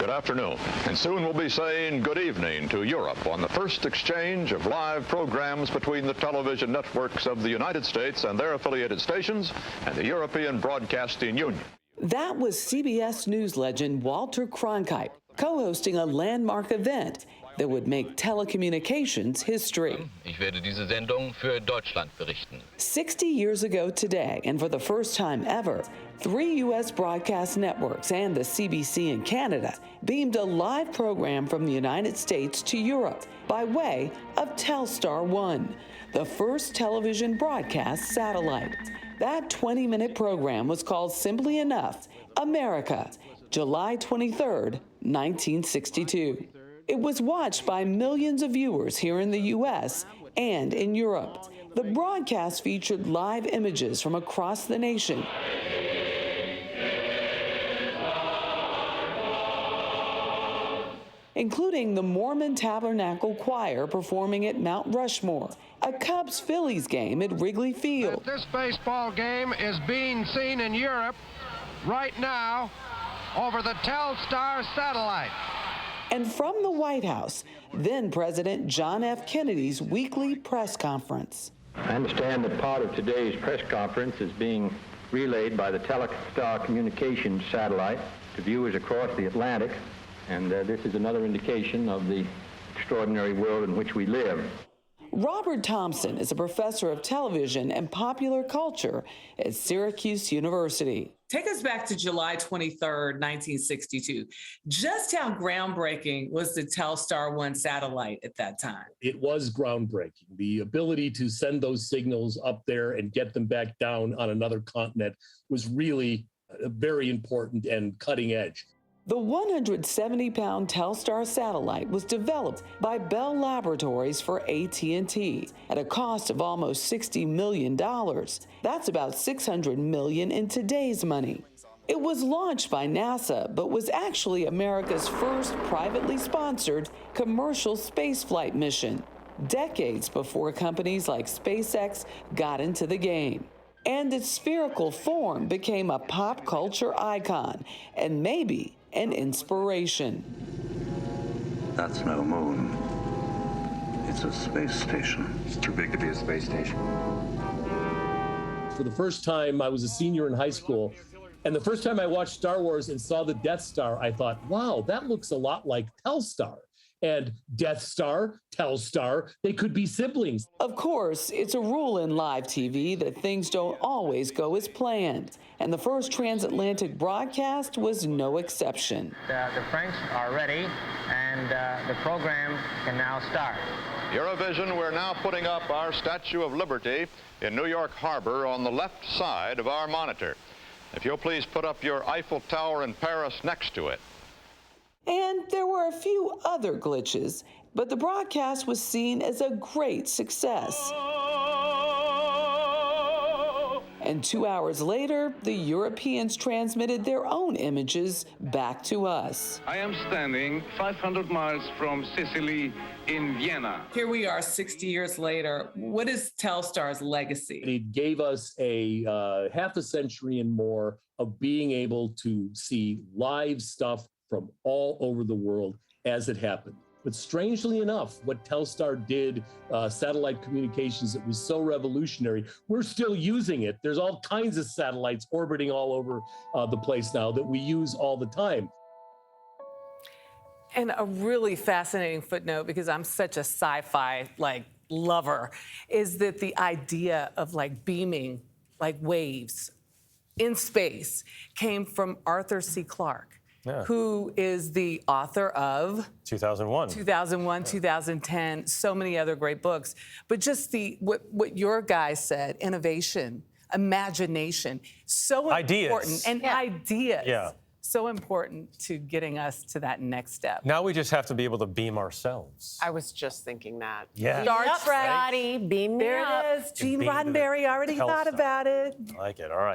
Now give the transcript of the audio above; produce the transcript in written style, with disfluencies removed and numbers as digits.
Good afternoon, and soon we'll be saying good evening to Europe on the first exchange of live programs between the television networks of the United States and their affiliated stations and the European Broadcasting Union. That was CBS News legend Walter Cronkite co-hosting a landmark event that would make telecommunications history. Ich werde diese Sendung für Deutschland berichten. 60 years ago today, and for the first time ever, 3 U.S. broadcast networks and the CBC in Canada beamed a live program from the United States to Europe by way of Telstar 1, the first television broadcast satellite. That 20-minute program was called simply enough, America, July 23rd, 1962. It was watched by millions of viewers here in the U.S. and in Europe. The broadcast featured live images from across the nation, including the Mormon Tabernacle Choir performing at Mount Rushmore, a Cubs-Phillies game at Wrigley Field. This baseball game is being seen in Europe right now over the Telstar satellite. And from the White House, then President John F. Kennedy's weekly press conference. I understand that part of today's press conference is being relayed by the Telstar communications satellite to viewers across the Atlantic, and this is another indication of the extraordinary world in which we live. Robert Thompson is a professor of television and popular culture at Syracuse University. Take us back to July 23rd, 1962. Just how groundbreaking was the Telstar 1 satellite at that time? It was groundbreaking. The ability to send those signals up there and get them back down on another continent was really very important and cutting edge. The 170-pound Telstar satellite was developed by Bell Laboratories for AT&T at a cost of almost $60 million. That's about $600 million in today's money. It was launched by NASA, but was actually America's first privately sponsored commercial spaceflight mission, decades before companies like SpaceX got into the game. And its spherical form became a pop culture icon, and maybe an inspiration. That's no moon. It's a space station. It's too big to be a space station. For the first time, I was a senior in high school, and the first time I watched Star Wars and saw the Death Star, I thought, wow, that looks a lot like Telstar. And Death Star, Telstar, they could be siblings. Of course, it's a rule in live TV that things don't always go as planned. And the first transatlantic broadcast was no exception. The French are ready, and the program can now start. Eurovision, we're now putting up our Statue of Liberty in New York Harbor on the left side of our monitor. If you'll please put up your Eiffel Tower in Paris next to it. And there were a few other glitches, but the broadcast was seen as a great success. And 2 hours later, the Europeans transmitted their own images back to us. I am standing 500 miles from Sicily in Vienna. Here we are 60 years later. What is Telstar's legacy? It gave us a half a century and more of being able to see live stuff from all over the world as it happened. But strangely enough, what Telstar did, satellite communications, that was so revolutionary, we're still using it. There's all kinds of satellites orbiting all over the place now that we use all the time. And a really fascinating footnote, because I'm such a sci-fi lover, is that the idea of beaming waves in space came from Arthur C. Clarke. Yeah. Who is the author of 2001, 2010, so many other great books. But just what your guy said, innovation, imagination, so important. And ideas. Yeah. So important to getting us to that next step. Now we just have to be able to beam ourselves. I was just thinking that. Yeah. Star Trek. Scotty, beam me up. There it is. Gene Roddenberry already thought about it. I like it. All right.